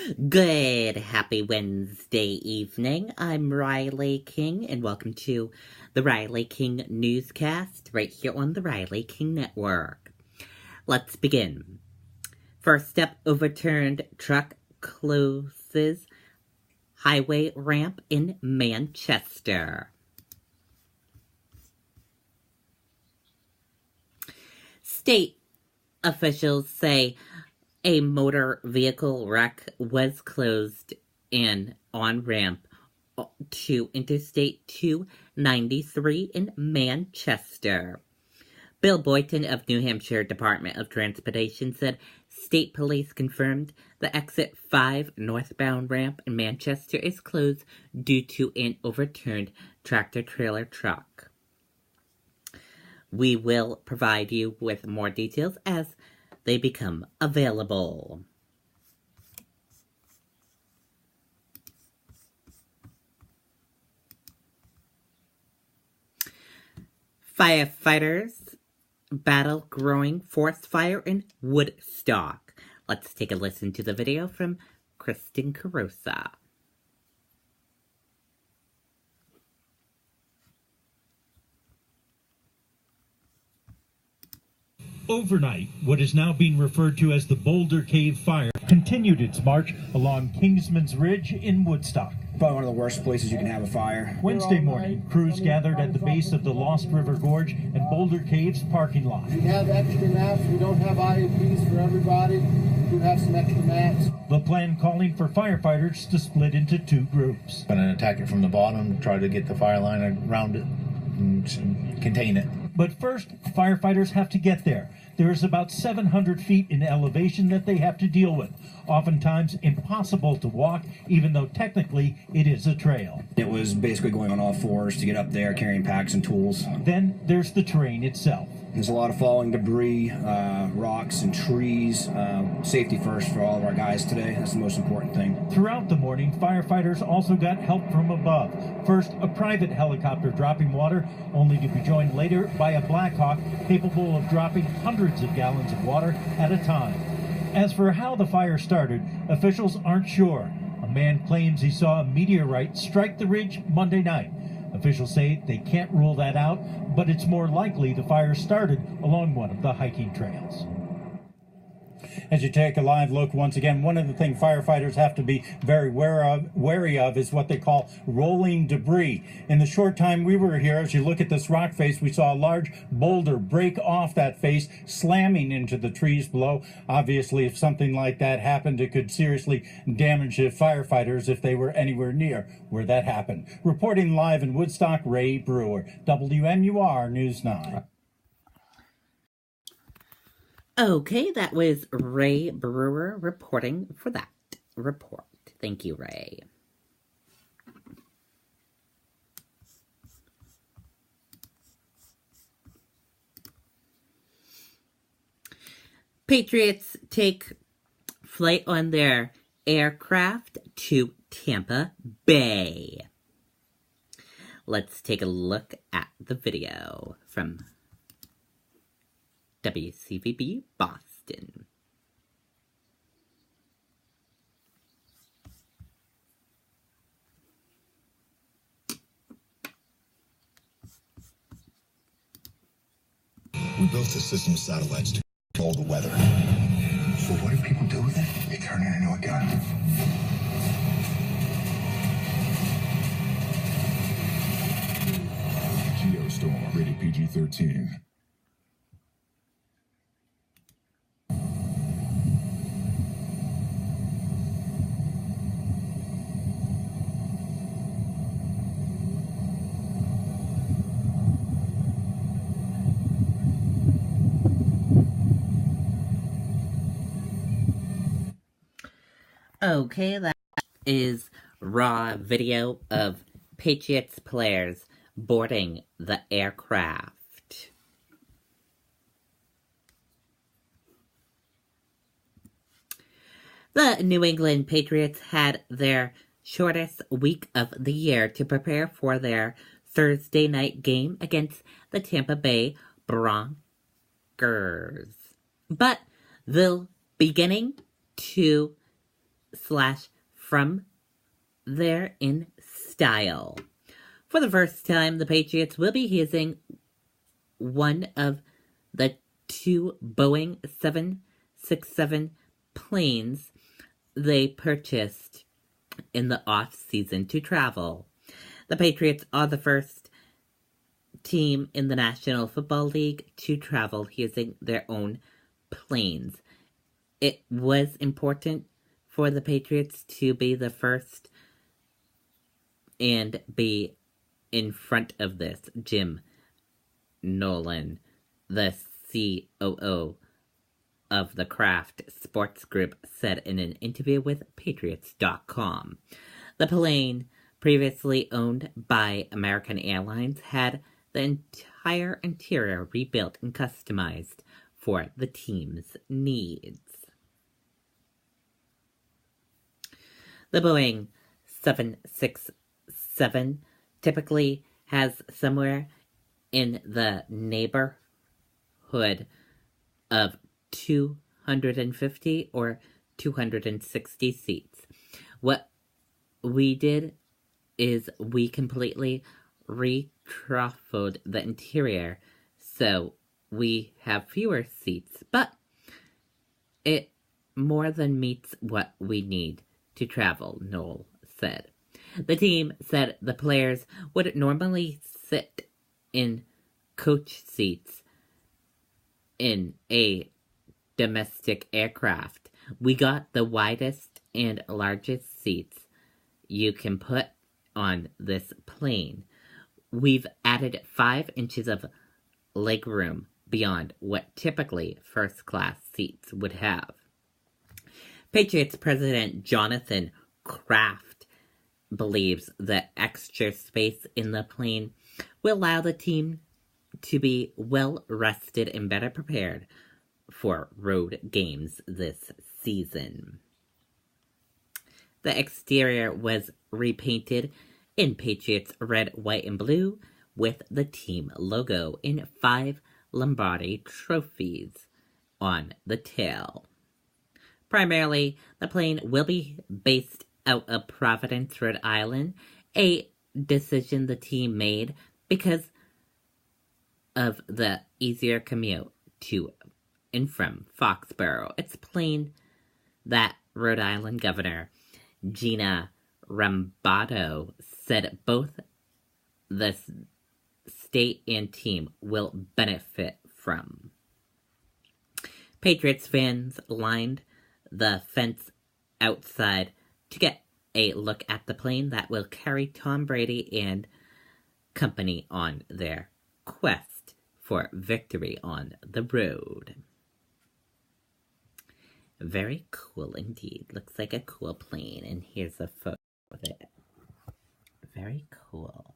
Good, happy Wednesday evening. I'm Riley King, and welcome to the Riley King Newscast right here on the Riley King Network. Let's begin. First up, overturned truck closes highway ramp in Manchester. State officials say a motor vehicle wreck was closed an on-ramp to Interstate 293 in Manchester. Bill Boynton of New Hampshire Department of Transportation said state police confirmed the exit 5 northbound ramp in Manchester is closed due to an overturned tractor-trailer truck. We will provide you with more details as they become available. Firefighters battle growing forest fire in Woodstock. Let's take a listen to the video from Kristen Carosa. Overnight, what is now being referred to as the Boulder Cave Fire continued its march along Kingsman's Ridge in Woodstock. Probably one of the worst places you can have a fire. Wednesday morning, crews gathered at the base of the Lost River Gorge and Boulder Cave's parking lot. We have extra mats. We don't have IEPs for everybody. We do have some extra mats. The plan calling for firefighters to split into 2 groups. Going to attack it from the bottom, try to get the fire line around it and contain it. But first, firefighters have to get there. There is about 700 feet in elevation that they have to deal with. Oftentimes impossible to walk, even though technically it is a trail. It was basically going on all fours to get up there, carrying packs and tools. Then there's the terrain itself. There's a lot of falling debris, rocks and trees. Safety first for all of our guys today. That's the most important thing. Throughout the morning, firefighters also got help from above. First, a private helicopter dropping water, only to be joined later by a Black Hawk capable of dropping hundreds of gallons of water at a time. As for how the fire started, officials aren't sure. A man claims he saw a meteorite strike the ridge Monday night. Officials say they can't rule that out, but it's more likely the fire started along one of the hiking trails. As you take a live look once again, one of the things firefighters have to be very wary of is what they call rolling debris. In the short time we were here, as you look at this rock face, we saw a large boulder break off that face, slamming into the trees below. Obviously, if something like that happened, it could seriously damage the firefighters if they were anywhere near where that happened. Reporting live in Woodstock, Ray Brewer, WMUR News 9. Okay, that was Ray Brewer reporting for that report. Thank you, Ray. Patriots take flight on their aircraft to Tampa Bay. Let's take a look at the video from WCVB Boston. We built a system of satellites to control the weather. So what do people do with it? They turn it into a gun. Geostorm, rated PG-13. Okay, that is raw video of Patriots players boarding the aircraft. The New England Patriots had their shortest week of the year to prepare for their Thursday night game against the Tampa Bay Broncos. But they'll be beginning to from there in style. For the first time, the Patriots will be using one of the two Boeing 767 planes they purchased in the off-season to travel. The Patriots are the first team in the National Football League to travel using their own planes. It was important for the Patriots to be the first and be in front of this. Jim Nolan, the COO of the Kraft Sports Group, said in an interview with Patriots.com. The plane, previously owned by American Airlines, had the entire interior rebuilt and customized for the team's needs. The Boeing 767 typically has somewhere in the neighborhood of 250 or 260 seats. What we did is we completely retrophed the interior, so we have fewer seats, but it more than meets what we need to travel, Noel said. The team said the players would normally sit in coach seats in a domestic aircraft. We got the widest and largest seats you can put on this plane. We've added 5 inches of legroom beyond what typically first-class seats would have. Patriots President Jonathan Kraft believes that extra space in the plane will allow the team to be well rested and better prepared for road games this season. The exterior was repainted in Patriots red, white, and blue with the team logo in 5 Lombardi trophies on the tail. Primarily, the plane will be based out of Providence, Rhode Island, a decision the team made because of the easier commute to and from Foxborough. It's plain that Rhode Island Governor Gina Rambato said both the state and team will benefit from. Patriots fans lined the fence outside to get a look at the plane that will carry Tom Brady and company on their quest for victory on the road. Very cool indeed. Looks like a cool plane, and here's a photo of it. Very cool.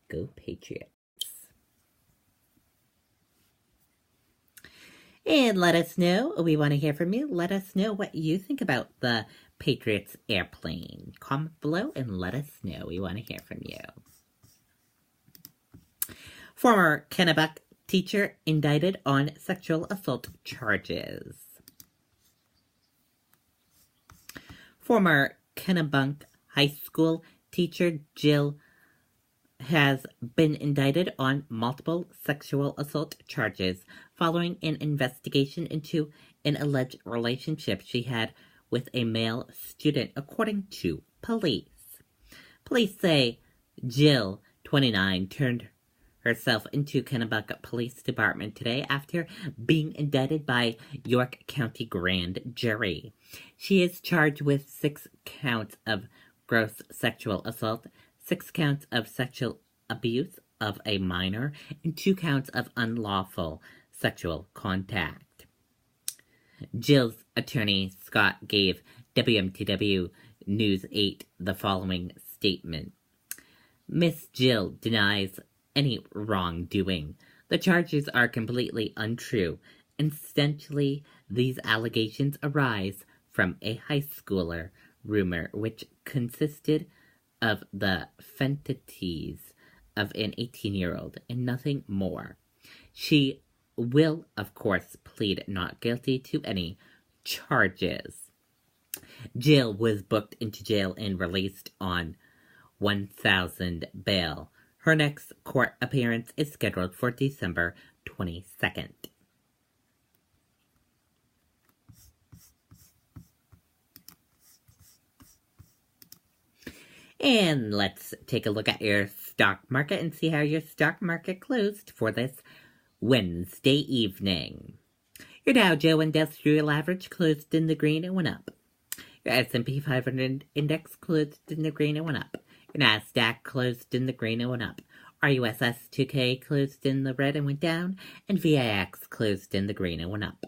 Go Patriots. And let us know, we want to hear from you. Let us know what you think about the Patriots airplane. Comment below and let us know. We want to hear from you. Former Kennebuck teacher indicted on sexual assault charges. Former Kennebuck High School teacher Jill has been indicted on multiple sexual assault charges following an investigation into an alleged relationship she had with a male student, according to police. Police say Jill, 29, turned herself into Kennebuck Police Department today after being indicted by York County Grand Jury. She is charged with 6 counts of gross sexual assault, 6 counts of sexual abuse of a minor, and 2 counts of unlawful sexual contact. Jill's attorney, Scott, gave WMTW News 8 the following statement. Miss Jill denies any wrongdoing. The charges are completely untrue. Essentially, these allegations arise from a high schooler rumor which consisted of the fantasies of an 18-year-old and nothing more. She will, of course, plead not guilty to any charges. Jill was booked into jail and released on $1,000 bail. Her next court appearance is scheduled for December 22nd. And let's take a look at your stock market and see how your stock market closed for this Wednesday evening. Your Dow Jones Industrial Average closed in the green and went up. Your S&P 500 index closed in the green and went up. Your NASDAQ closed in the green and went up. RUSS 2K closed in the red and went down. And VIX closed in the green and went up.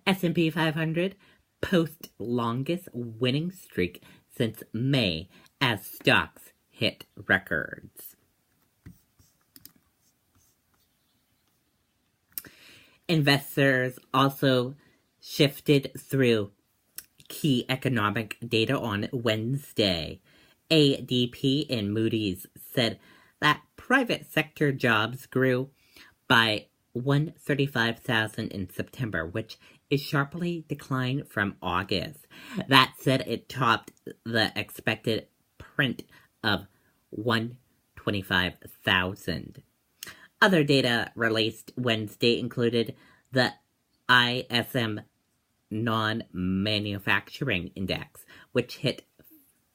S&P 500 post longest winning streak since May as stocks hit records. Investors also shifted through key economic data on Wednesday. ADP and Moody's said that private sector jobs grew by 135,000 in September, which is sharply declined from August. That said, it topped the expected print of 125,000. Other data released Wednesday included the ISM Non-Manufacturing Index, which hit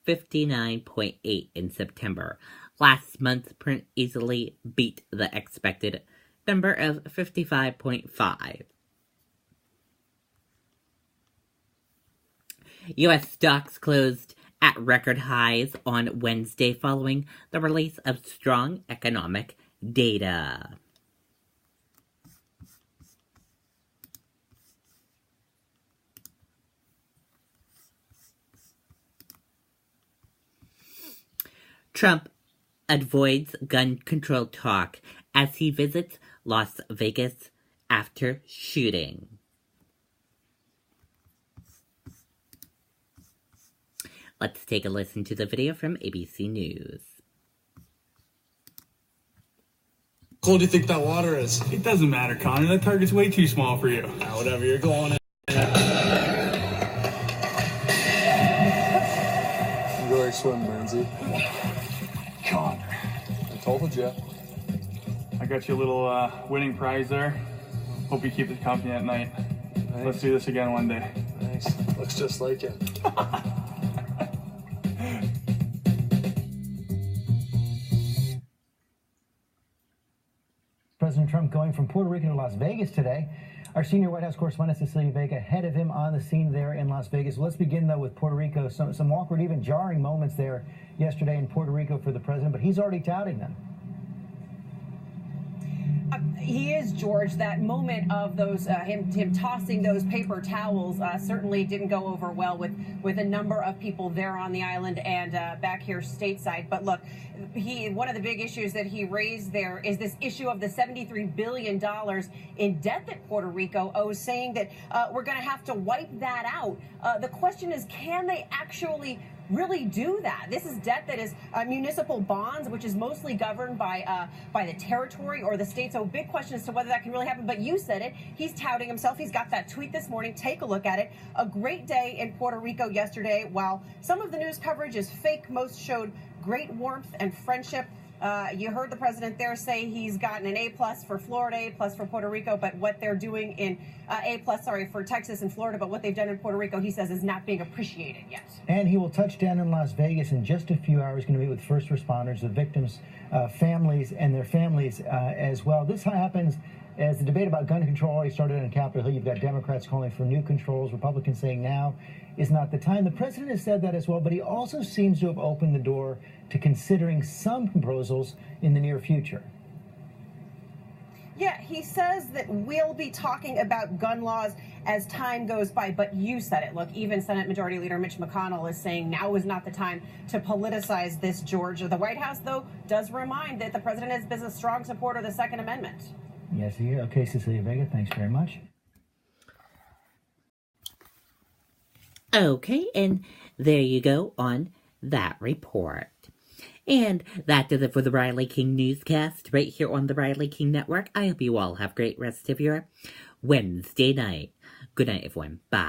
59.8 in September. Last month's print easily beat the expected number of 55.5. U.S. stocks closed at record highs on Wednesday following the release of strong economic data. Trump avoids gun control talk as he visits Las Vegas after shooting. Let's take a listen to the video from ABC News. How cold do you think that water is? It doesn't matter, Connor. That target's way too small for you. Whatever, you're going in. Enjoy your swim, Lindsay. John. I told you. I got you a little winning prize there. Hope you keep it company at night. Thanks. Let's do this again one day. Thanks. Looks just like you. President Trump going from Puerto Rico to Las Vegas today. Our senior White House correspondent Cecilia Vega ahead of him on the scene there in Las Vegas. Let's begin, though, with Puerto Rico. Some awkward, even jarring moments there yesterday in Puerto Rico for the president, but he's already touting them. He is, George. That moment of those him tossing those paper towels certainly didn't go over well with a number of people there on the island and back here stateside. But look, one of the big issues that he raised there is this issue of the $73 billion in debt that Puerto Rico owes, saying that we're going to have to wipe that out. The question is, can they actually really do that? This is debt that is municipal bonds, which is mostly governed by the territory or the state. So big question as to whether that can really happen. But you said it. He's touting himself. He's got that tweet this morning. Take a look at it. A great day in Puerto Rico yesterday. While some of the news coverage is fake, most showed great warmth and friendship. You heard the president there say he's gotten an A+ for Florida, A+ for Puerto Rico, but what they're doing in for Texas and Florida, but what they've done in Puerto Rico, he says, is not being appreciated yet. And he will touch down in Las Vegas in just a few hours. Going to meet with first responders, the victims' families, and their families as well. This happens as the debate about gun control already started on Capitol Hill. You've got Democrats calling for new controls, Republicans saying now is not the time. The president has said that as well, but he also seems to have opened the door to considering some proposals in the near future. Yeah, he says that we'll be talking about gun laws as time goes by, but you said it. Look, even Senate Majority Leader Mitch McConnell is saying now is not the time to politicize this, George. The White House, though, does remind that the president has been a strong supporter of the Second Amendment. Yes, he is. Okay, Cecilia Vega, thanks very much. Okay, and there you go on that report. And that does it for the Riley King Newscast right here on the Riley King Network. I hope you all have a great rest of your Wednesday night. Good night, everyone. Bye.